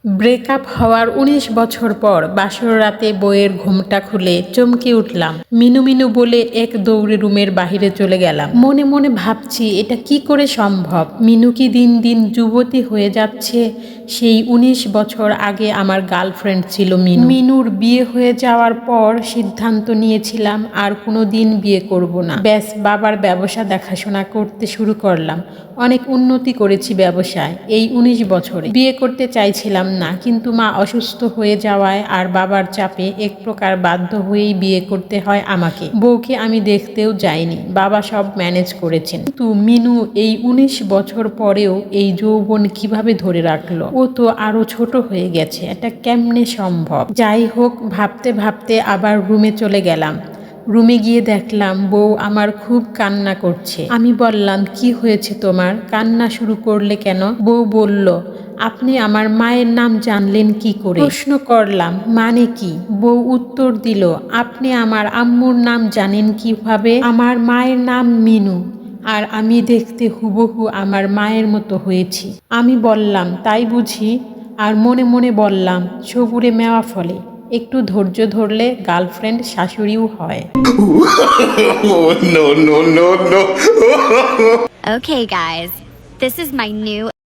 Breakup হওয়ার ১৯ বছর পর বাসর রাতে বইয়ের ঘুমটা খুলে চমকে উঠলাম। মিনু মিনু বলে এক দৌড়ে রুমের বাহিরে চলে গেলাম। মনে মনে ভাবছি এটা কি করে সম্ভব। মিনু কি দিন দিন যুবতী হয়ে যাচ্ছে। সেই ১৯ বছর আগে আমার গার্লফ্রেন্ড ছিল মিনু। মিনুর বিয়ে হয়ে যাওয়ার পর সিদ্ধান্ত নিয়েছিলাম আর কোনো দিন বিয়ে করব না। ব্যাস বাবার ব্যবসা দেখাশোনা করতে শুরু করলাম। অনেক উন্নতি করেছি ব্যবসায় এই ১৯ বছরে। বিয়ে করতে চাইছিলাম না, কিন্তু মা অসুস্থ হয়ে যাওয়ায় আর বাবার চাপে এক প্রকার বাধ্য হয়েই বিয়ে করতে হয় আমাকে। বউকে আমি দেখতেও যাইনি, বাবা সব ম্যানেজ করেছেন। কিন্তু মিনু এই ১৯ বছর পরেও এই যৌবন কিভাবে ধরে রাখলো। ও তো আরো ছোট হয়ে গেছে, এটা কেমনে সম্ভব। যাই হোক, ভাবতে ভাবতে আবার রুমে চলে গেলাম। রুমে গিয়ে দেখলাম বউ আমার খুব কান্না করছে। আমি বললাম, কি হয়েছে তোমার, কান্না শুরু করলে কেন? বউ বলল, আপনি আমার মায়ের নাম জানলেন কি করে? প্রশ্ন করলাম, মানে কি? বউ উত্তর দিল, আপনি আমার আম্মুর নাম জানেন কিভাবে? আমার মায়ের নাম মিনু, আর আমি দেখতে হুবহু আমার মায়ের মতো হয়েছি। আমি বললাম, তাই বুঝি? আর মনে মনে বললাম, সবুরে মেওয়া ফলে, একটু ধৈর্য ধরলে গার্লফ্রেন্ড শাশুড়িও হয়। No, no, no, no. Okay, guys, this is my new